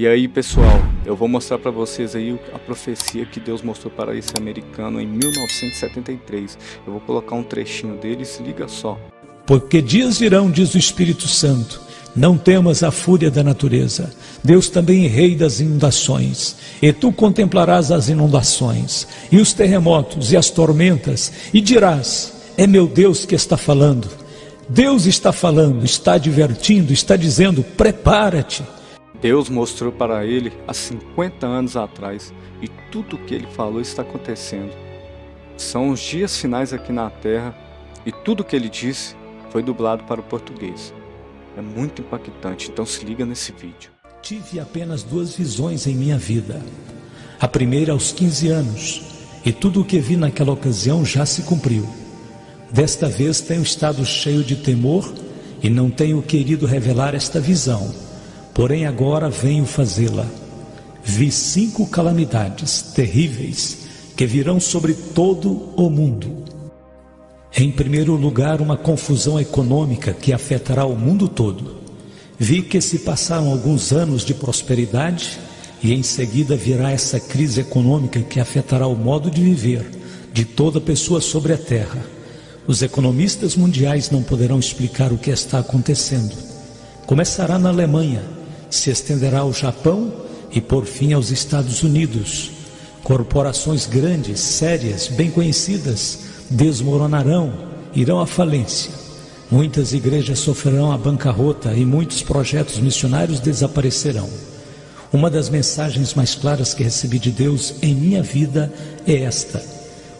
E aí, pessoal, eu vou mostrar para vocês aí a profecia que Deus mostrou para esse americano em 1973. Eu vou colocar um trechinho dele, se liga só. Porque dias virão, diz o Espírito Santo, não temas a fúria da natureza. Deus também é rei das inundações. E tu contemplarás as inundações, e os terremotos, e as tormentas, e dirás, é meu Deus que está falando. Deus está falando, está advertindo, está dizendo, prepara-te. Deus mostrou para ele há 50 anos atrás, e tudo o que ele falou está acontecendo. São os dias finais aqui na terra, e tudo o que ele disse foi dublado para o português. É muito impactante, então se liga nesse vídeo. Tive apenas 2 visões em minha vida. A primeira aos 15 anos, e tudo o que vi naquela ocasião já se cumpriu. Desta vez tenho estado cheio de temor e não tenho querido revelar esta visão, porém agora venho fazê-la. Vi 5 calamidades terríveis que virão sobre todo o mundo. Em primeiro lugar, uma confusão econômica que afetará o mundo todo. Vi que se passaram alguns anos de prosperidade e em seguida virá essa crise econômica que afetará o modo de viver de toda pessoa sobre a terra. Os economistas mundiais não poderão explicar o que está acontecendo. Começará na Alemanha, se estenderá ao Japão e por fim aos Estados Unidos. Corporações grandes, sérias, bem conhecidas, desmoronarão, irão à falência. Muitas igrejas sofrerão a bancarrota e muitos projetos missionários desaparecerão. Uma das mensagens mais claras que recebi de Deus em minha vida é esta: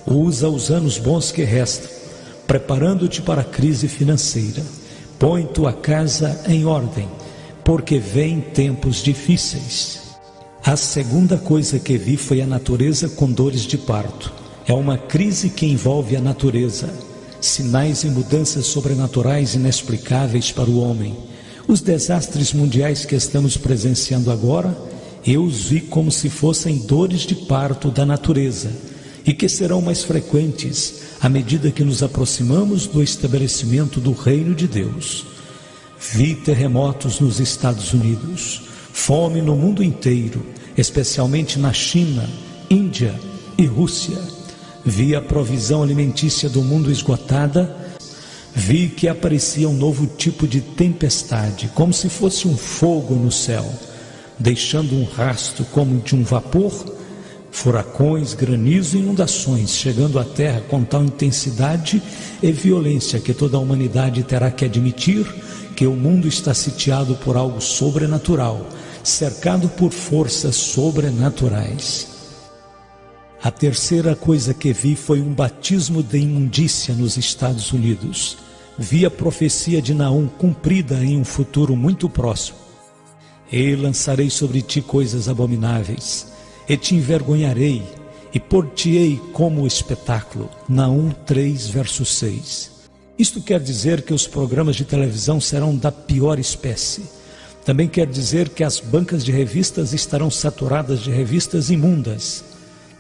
usa os anos bons que restam, preparando-te para a crise financeira. Põe tua casa em ordem, porque vêm tempos difíceis. A segunda coisa que vi foi a natureza com dores de parto. É uma crise que envolve a natureza, sinais e mudanças sobrenaturais inexplicáveis para o homem. Os desastres mundiais que estamos presenciando agora, eu os vi como se fossem dores de parto da natureza, e que serão mais frequentes à medida que nos aproximamos do estabelecimento do reino de Deus. Vi terremotos nos Estados Unidos, fome no mundo inteiro, especialmente na China, Índia e Rússia. Vi a provisão alimentícia do mundo esgotada. Vi que aparecia um novo tipo de tempestade, como se fosse um fogo no céu, deixando um rastro como de um vapor, furacões, granizo e inundações, chegando à terra com tal intensidade e violência que toda a humanidade terá que admitir que o mundo está sitiado por algo sobrenatural, cercado por forças sobrenaturais. A terceira coisa que vi foi um batismo de imundícia nos Estados Unidos. Vi a profecia de Naum cumprida em um futuro muito próximo. E lançarei sobre ti coisas abomináveis, e te envergonharei, e pôr-te-ei como espetáculo. Naum 3, verso 6. Isto quer dizer que os programas de televisão serão da pior espécie. Também quer dizer que as bancas de revistas estarão saturadas de revistas imundas.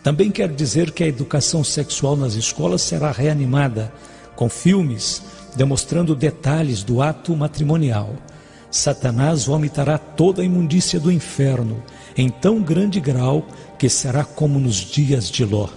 Também quer dizer que a educação sexual nas escolas será reanimada, com filmes demonstrando detalhes do ato matrimonial. Satanás vomitará toda a imundícia do inferno, em tão grande grau que será como nos dias de Ló.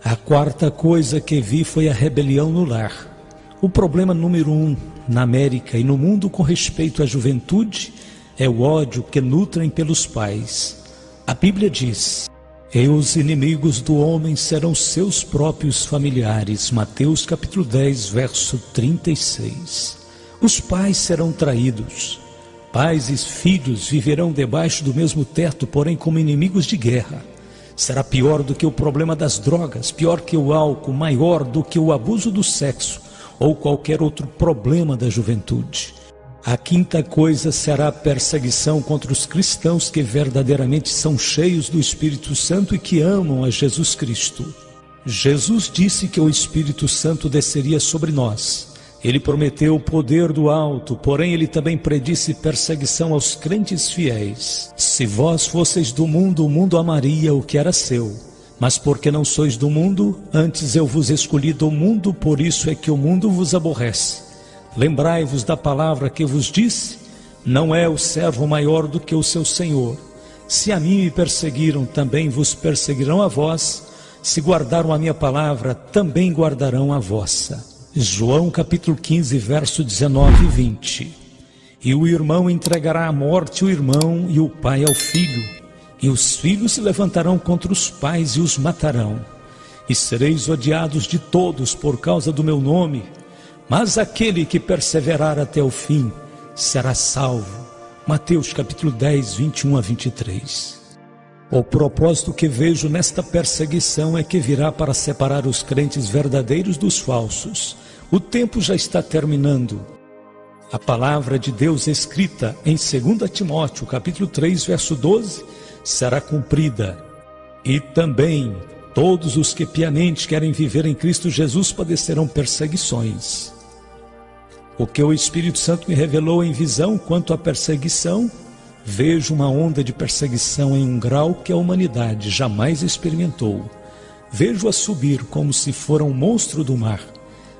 A quarta coisa que vi foi a rebelião no lar. O problema número 1 na América e no mundo com respeito à juventude é o ódio que nutrem pelos pais. A Bíblia diz: e os inimigos do homem serão seus próprios familiares. Mateus capítulo 10, verso 36. Os pais serão traídos. Pais e filhos viverão debaixo do mesmo teto, porém como inimigos de guerra. Será pior do que o problema das drogas, pior que o álcool, maior do que o abuso do sexo ou qualquer outro problema da juventude. A quinta coisa será a perseguição contra os cristãos que verdadeiramente são cheios do Espírito Santo e que amam a Jesus Cristo. Jesus disse que o Espírito Santo desceria sobre nós. Ele prometeu o poder do alto, porém ele também predisse perseguição aos crentes fiéis. Se vós fosseis do mundo, o mundo amaria o que era seu. Mas porque não sois do mundo, antes eu vos escolhi do mundo, por isso é que o mundo vos aborrece. Lembrai-vos da palavra que vos disse: Não é o servo maior do que o seu senhor. Se a mim me perseguiram, também vos perseguirão a vós. Se guardaram a minha palavra, também guardarão a vossa. João capítulo 15, verso 19 e 20. E o irmão entregará à morte o irmão, e o pai ao filho. E os filhos se levantarão contra os pais e os matarão. E sereis odiados de todos por causa do meu nome. Mas aquele que perseverar até o fim será salvo. Mateus capítulo 10, 21 a 23. O propósito que vejo nesta perseguição é que virá para separar os crentes verdadeiros dos falsos. O tempo já está terminando. A palavra de Deus escrita em 2 Timóteo capítulo 3, verso 12, será cumprida. E também todos os que piamente querem viver em Cristo Jesus padecerão perseguições. O que o Espírito Santo me revelou em visão quanto à perseguição, vejo uma onda de perseguição em um grau que a humanidade jamais experimentou. Vejo-a subir como se fora um monstro do mar.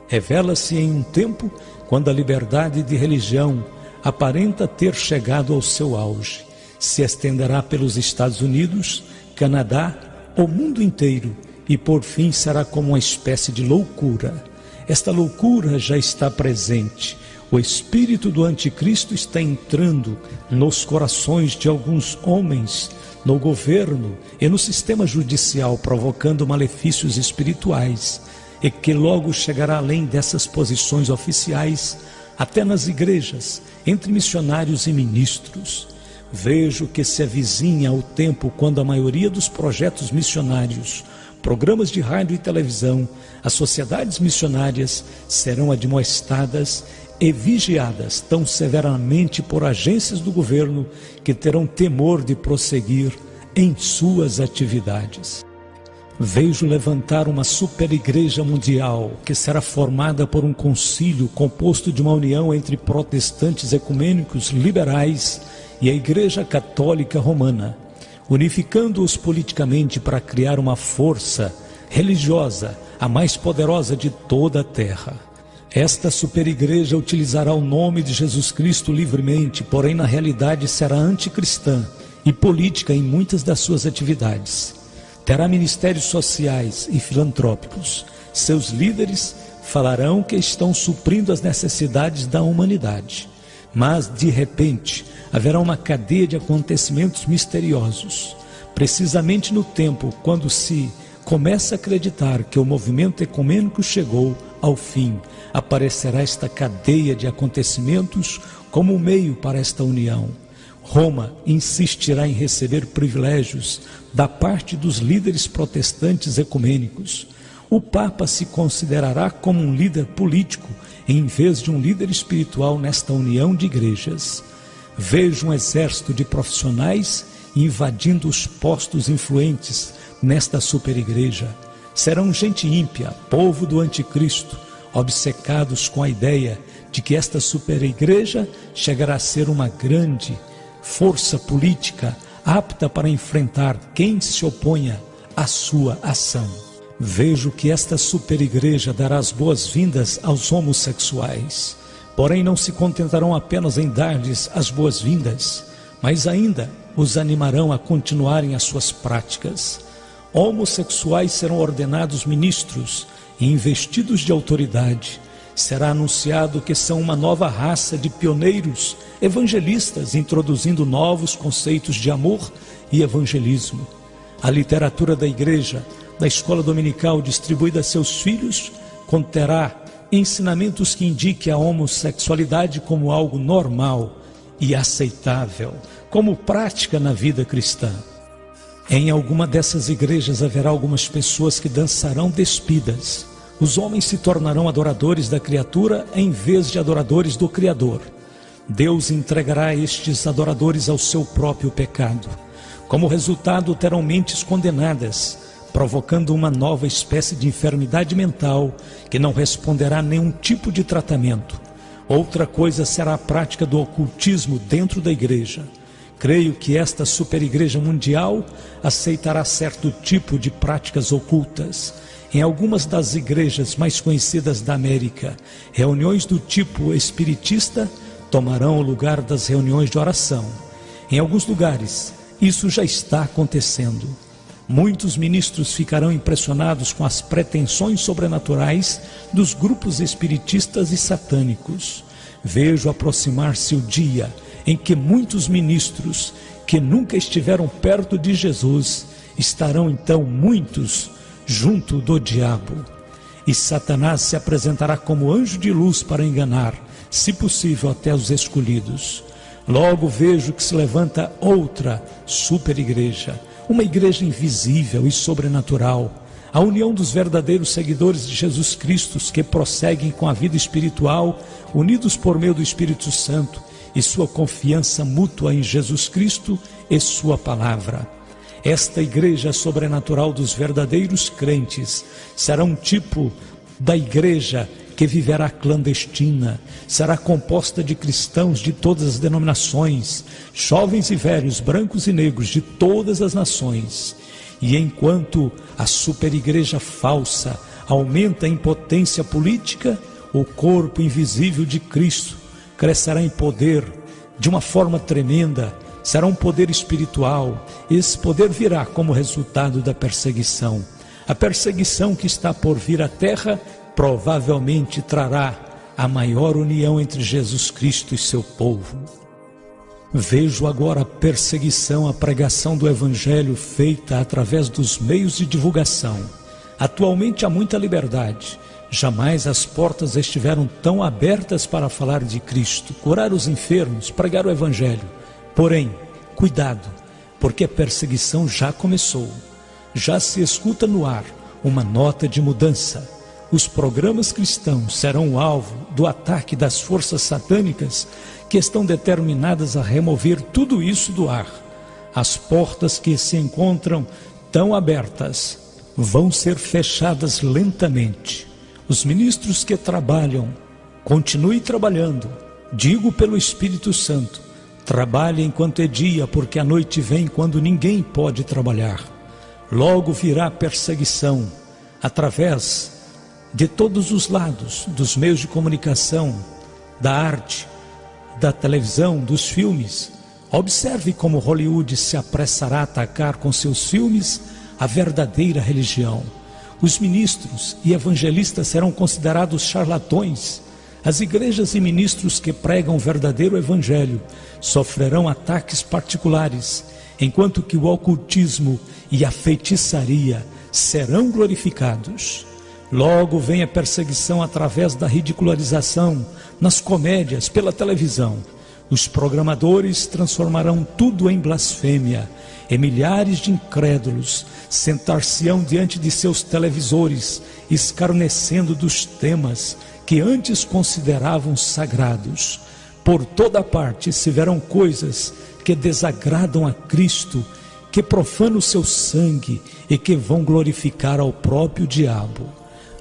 Revela-se em um tempo quando a liberdade de religião aparenta ter chegado ao seu auge. Se estenderá pelos Estados Unidos, Canadá, o mundo inteiro, e por fim será como uma espécie de loucura. Esta loucura já está presente. O espírito do anticristo está entrando nos corações de alguns homens, no governo e no sistema judicial, provocando malefícios espirituais, e que logo chegará além dessas posições oficiais, até nas igrejas, entre missionários e ministros. Vejo que se avizinha o tempo quando a maioria dos projetos missionários, programas de rádio e televisão, as sociedades missionárias serão admoestadas e vigiadas tão severamente por agências do governo que terão temor de prosseguir em suas atividades. Vejo levantar uma superigreja mundial que será formada por um concílio composto de uma união entre protestantes ecumênicos liberais e a Igreja Católica Romana, unificando-os politicamente para criar uma força religiosa, a mais poderosa de toda a terra. Esta superigreja utilizará o nome de Jesus Cristo livremente, porém na realidade será anticristã e política em muitas das suas atividades. Terá ministérios sociais e filantrópicos. Seus líderes falarão que estão suprindo as necessidades da humanidade. Mas, de repente, haverá uma cadeia de acontecimentos misteriosos. Precisamente no tempo quando se começa a acreditar que o movimento ecumênico chegou ao fim, aparecerá esta cadeia de acontecimentos como um meio para esta união. Roma insistirá em receber privilégios da parte dos líderes protestantes ecumênicos. O Papa se considerará como um líder político em vez de um líder espiritual nesta união de igrejas. Vejo um exército de profissionais invadindo os postos influentes nesta superigreja. Serão gente ímpia, povo do anticristo, obcecados com a ideia de que esta superigreja chegará a ser uma grande força política apta para enfrentar quem se oponha à sua ação. Vejo que esta superigreja dará as boas-vindas aos homossexuais, porém não se contentarão apenas em dar-lhes as boas-vindas, mas ainda os animarão a continuarem as suas práticas. Homossexuais serão ordenados ministros e investidos de autoridade. Será anunciado que são uma nova raça de pioneiros evangelistas, introduzindo novos conceitos de amor e evangelismo. A literatura da igreja, da escola dominical distribuída a seus filhos, conterá ensinamentos que indiquem a homossexualidade como algo normal e aceitável, como prática na vida cristã. Em alguma dessas igrejas haverá algumas pessoas que dançarão despidas. Os homens se tornarão adoradores da criatura em vez de adoradores do Criador. Deus entregará estes adoradores ao seu próprio pecado. Como resultado, terão mentes condenadas, provocando uma nova espécie de enfermidade mental que não responderá a nenhum tipo de tratamento. Outra coisa será a prática do ocultismo dentro da igreja. Creio que esta superigreja mundial aceitará certo tipo de práticas ocultas. Em algumas das igrejas mais conhecidas da América, reuniões do tipo espiritista tomarão o lugar das reuniões de oração. Em alguns lugares, isso já está acontecendo. Muitos ministros ficarão impressionados com as pretensões sobrenaturais dos grupos espiritistas e satânicos. Vejo aproximar-se o dia em que muitos ministros que nunca estiveram perto de Jesus estarão então muitos junto do diabo. E Satanás se apresentará como anjo de luz para enganar, se possível até os escolhidos. Logo vejo que se levanta outra super-igreja, uma igreja invisível e sobrenatural, a união dos verdadeiros seguidores de Jesus Cristo que prosseguem com a vida espiritual, unidos por meio do Espírito Santo e sua confiança mútua em Jesus Cristo e sua palavra. Esta igreja sobrenatural dos verdadeiros crentes será um tipo da igreja que viverá clandestina, será composta de cristãos de todas as denominações, jovens e velhos, brancos e negros de todas as nações. E enquanto a superigreja falsa aumenta em potência política, o corpo invisível de Cristo crescerá em poder de uma forma tremenda, será um poder espiritual. Esse poder virá como resultado da perseguição. A perseguição que está por vir à terra provavelmente trará a maior união entre Jesus Cristo e seu povo. Vejo agora a perseguição à pregação do Evangelho feita através dos meios de divulgação. Atualmente há muita liberdade. Jamais as portas estiveram tão abertas para falar de Cristo, curar os enfermos, pregar o Evangelho. Porém, cuidado, porque a perseguição já começou. Já se escuta no ar uma nota de mudança. Os programas cristãos serão o alvo do ataque das forças satânicas que estão determinadas a remover tudo isso do ar. As portas que se encontram tão abertas vão ser fechadas lentamente. Os ministros que trabalham, continue trabalhando. Digo pelo Espírito Santo, trabalhe enquanto é dia, porque a noite vem quando ninguém pode trabalhar. Logo virá perseguição através de todos os lados, dos meios de comunicação, da arte, da televisão, dos filmes. Observe como Hollywood se apressará a atacar com seus filmes a verdadeira religião. Os ministros e evangelistas serão considerados charlatões. As igrejas e ministros que pregam o verdadeiro evangelho sofrerão ataques particulares, enquanto que o ocultismo e a feitiçaria serão glorificados. Logo vem a perseguição através da ridicularização, nas comédias, pela televisão. Os programadores transformarão tudo em blasfêmia, e milhares de incrédulos sentar-se-ão diante de seus televisores, escarnecendo dos temas que antes consideravam sagrados. Por toda parte se verão coisas que desagradam a Cristo, que profanam o seu sangue e que vão glorificar ao próprio diabo.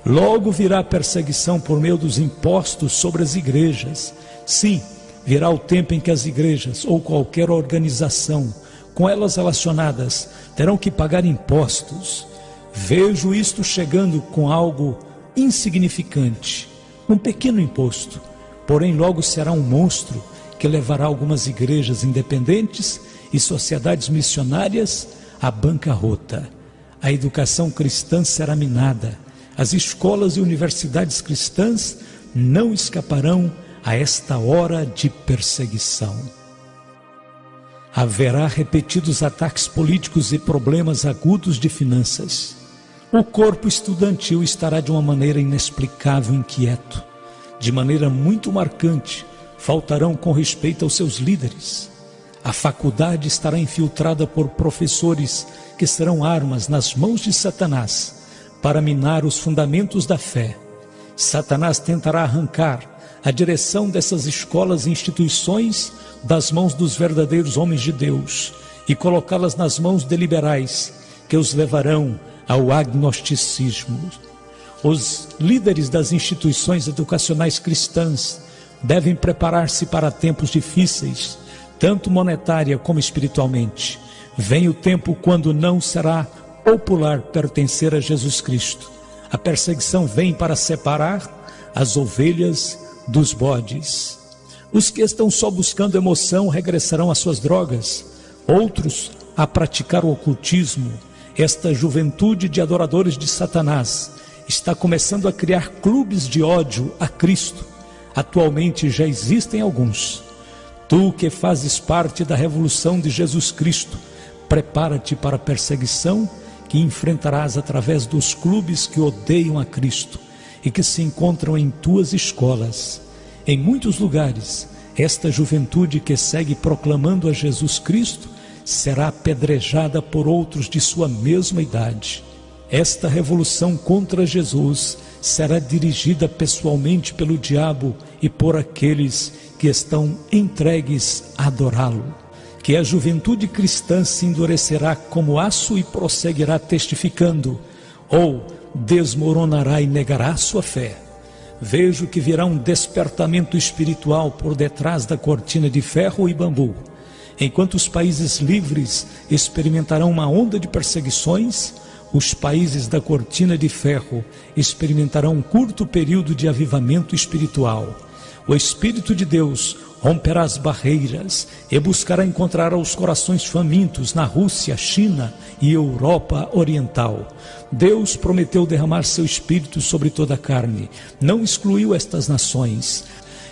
Logo virá a perseguição por meio dos impostos sobre as igrejas. Sim, virá o tempo em que as igrejas ou qualquer organização com elas relacionadas terão que pagar impostos. Vejo isto chegando com algo insignificante, um pequeno imposto, porém logo será um monstro que levará algumas igrejas independentes e sociedades missionárias à bancarrota. A educação cristã será minada. As escolas e universidades cristãs não escaparão a esta hora de perseguição. Haverá repetidos ataques políticos e problemas agudos de finanças. O corpo estudantil estará de uma maneira inexplicável inquieto. De maneira muito marcante, faltarão com respeito aos seus líderes. A faculdade estará infiltrada por professores que serão armas nas mãos de Satanás para minar os fundamentos da fé. Satanás tentará arrancar a direção dessas escolas e instituições das mãos dos verdadeiros homens de Deus e colocá-las nas mãos de liberais que os levarão ao agnosticismo. Os líderes das instituições educacionais cristãs devem preparar-se para tempos difíceis, tanto monetária como espiritualmente. Vem o tempo quando não será popular pertencer a Jesus Cristo. A perseguição vem para separar as ovelhas dos bodes. Os que estão só buscando emoção regressarão às suas drogas, outros a praticar o ocultismo. Esta juventude de adoradores de Satanás está começando a criar clubes de ódio a Cristo. Atualmente já existem alguns. Tu que fazes parte da revolução de Jesus Cristo, prepara-te para a perseguição que enfrentarás através dos clubes que odeiam a Cristo e que se encontram em tuas escolas. Em muitos lugares, esta juventude que segue proclamando a Jesus Cristo será apedrejada por outros de sua mesma idade. Esta revolução contra Jesus será dirigida pessoalmente pelo diabo e por aqueles que estão entregues a adorá-lo. Que a juventude cristã se endurecerá como aço e prosseguirá testificando, ou desmoronará e negará sua fé. Vejo que virá um despertamento espiritual por detrás da cortina de ferro e bambu. Enquanto os países livres experimentarão uma onda de perseguições, os países da cortina de ferro experimentarão um curto período de avivamento espiritual. O Espírito de Deus romperá as barreiras e buscará encontrar os corações famintos na Rússia, China e Europa Oriental. Deus prometeu derramar seu Espírito sobre toda a carne, não excluiu estas nações.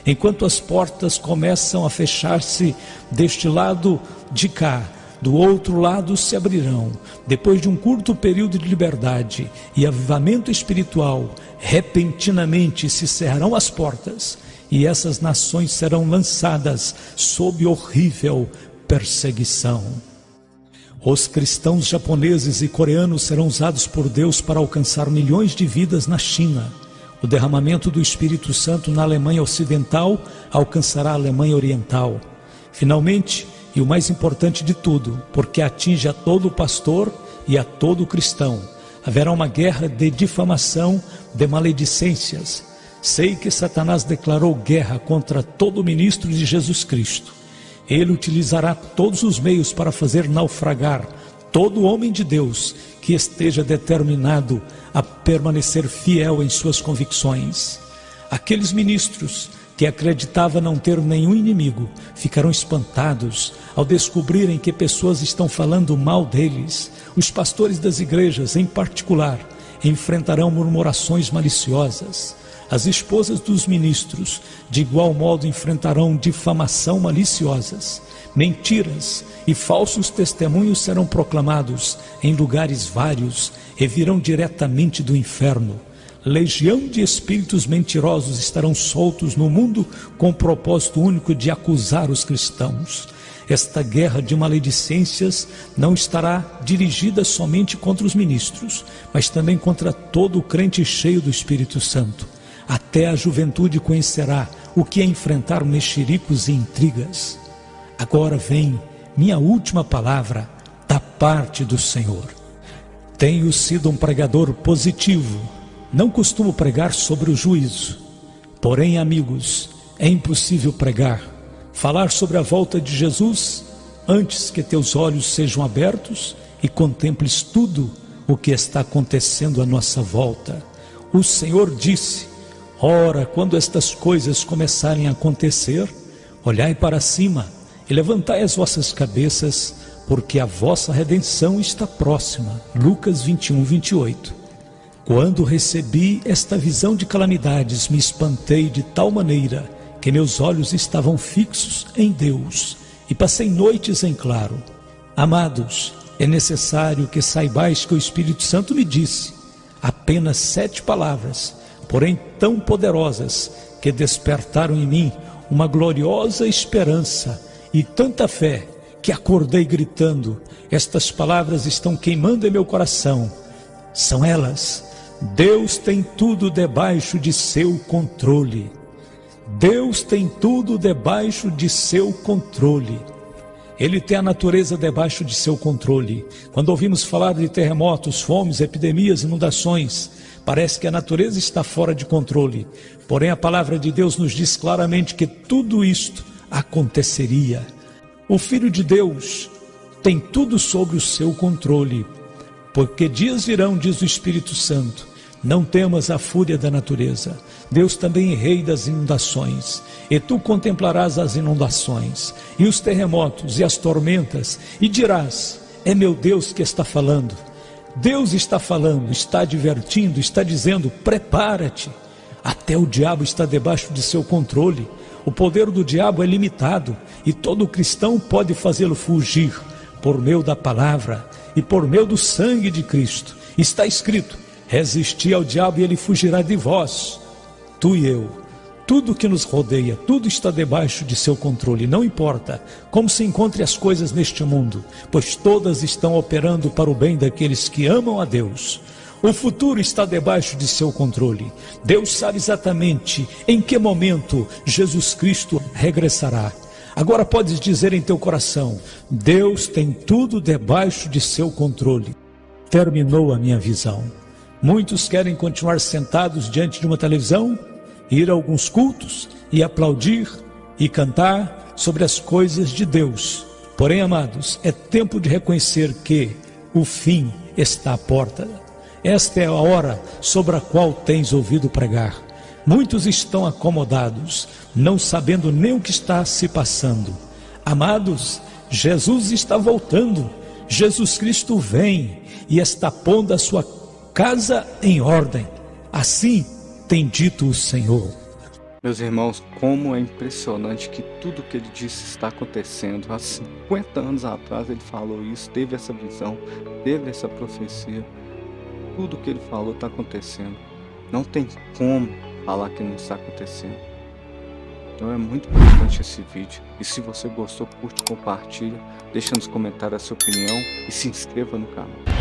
Enquanto as portas começam a fechar-se deste lado de cá, do outro lado se abrirão. Depois de um curto período de liberdade e avivamento espiritual, repentinamente se cerrarão as portas e essas nações serão lançadas sob horrível perseguição. Os cristãos japoneses e coreanos serão usados por Deus para alcançar milhões de vidas na China. O derramamento do Espírito Santo na Alemanha Ocidental alcançará a Alemanha Oriental. Finalmente, e o mais importante de tudo, porque atinge a todo pastor e a todo cristão, haverá uma guerra de difamação, de maledicências. Sei que Satanás declarou guerra contra todo ministro de Jesus Cristo. Ele utilizará todos os meios para fazer naufragar todo homem de Deus que esteja determinado a permanecer fiel em suas convicções. Aqueles ministros que acreditavam não ter nenhum inimigo ficarão espantados ao descobrirem que pessoas estão falando mal deles. Os pastores das igrejas, em particular, enfrentarão murmurações maliciosas. As esposas dos ministros, de igual modo, enfrentarão difamação maliciosas. Mentiras e falsos testemunhos serão proclamados em lugares vários e virão diretamente do inferno. Legião de espíritos mentirosos estarão soltos no mundo com o propósito único de acusar os cristãos. Esta guerra de maledicências não estará dirigida somente contra os ministros, mas também contra todo o crente cheio do Espírito Santo. Até a juventude conhecerá o que é enfrentar mexericos e intrigas. Agora vem minha última palavra da parte do Senhor. Tenho sido um pregador positivo. Não costumo pregar sobre o juízo. Porém, amigos, é impossível pregar, falar sobre a volta de Jesus antes que teus olhos sejam abertos e contemples tudo o que está acontecendo à nossa volta. O Senhor disse: ora, quando estas coisas começarem a acontecer, olhai para cima e levantai as vossas cabeças, porque a vossa redenção está próxima. Lucas 21, 28. Quando recebi esta visão de calamidades, me espantei de tal maneira que meus olhos estavam fixos em Deus e passei noites em claro. Amados, é necessário que saibais que o Espírito Santo me disse apenas 7 palavras, porém tão poderosas, que despertaram em mim uma gloriosa esperança e tanta fé, que acordei gritando. Estas palavras estão queimando em meu coração. São elas: Deus tem tudo debaixo de seu controle. Deus tem tudo debaixo de seu controle. Ele tem a natureza debaixo de seu controle. Quando ouvimos falar de terremotos, fomes, epidemias, inundações, parece que a natureza está fora de controle. Porém, a palavra de Deus nos diz claramente que tudo isto aconteceria. O Filho de Deus tem tudo sob o seu controle, porque dias virão, diz o Espírito Santo, Não temas a fúria da natureza. Deus também é rei das inundações. E tu contemplarás as inundações, e os terremotos, e as tormentas, e dirás: é meu Deus que está falando. Deus está falando, está advertindo, está dizendo: prepara-te. Até o diabo está debaixo de seu controle. O poder do diabo é limitado, e todo cristão pode fazê-lo fugir por meio da palavra e por meio do sangue de Cristo. Está escrito: resisti ao diabo e ele fugirá de vós. Tu e eu, tudo que nos rodeia, tudo está debaixo de seu controle. Não importa como se encontre as coisas neste mundo, pois todas estão operando para o bem daqueles que amam a Deus. O futuro está debaixo de seu controle. Deus sabe exatamente em que momento Jesus Cristo regressará. Agora podes dizer em teu coração: Deus tem tudo debaixo de seu controle. Terminou a minha visão. Muitos querem continuar sentados diante de uma televisão, ir a alguns cultos e aplaudir e cantar sobre as coisas de Deus. Porém, amados, é tempo de reconhecer que o fim está à porta. Esta é a hora sobre a qual tens ouvido pregar. Muitos estão acomodados, não sabendo nem o que está se passando. Amados, Jesus está voltando. Jesus Cristo vem e está pondo a sua casa em ordem. Assim tem dito o Senhor. Meus irmãos, como é impressionante que tudo que ele disse está acontecendo. Há 50 anos atrás ele falou isso, teve essa visão, teve essa profecia. Tudo que ele falou está acontecendo. Não tem como falar que não está acontecendo. Então é muito importante esse vídeo. E se você gostou, curte, compartilha, deixa nos comentários a sua opinião e se inscreva no canal.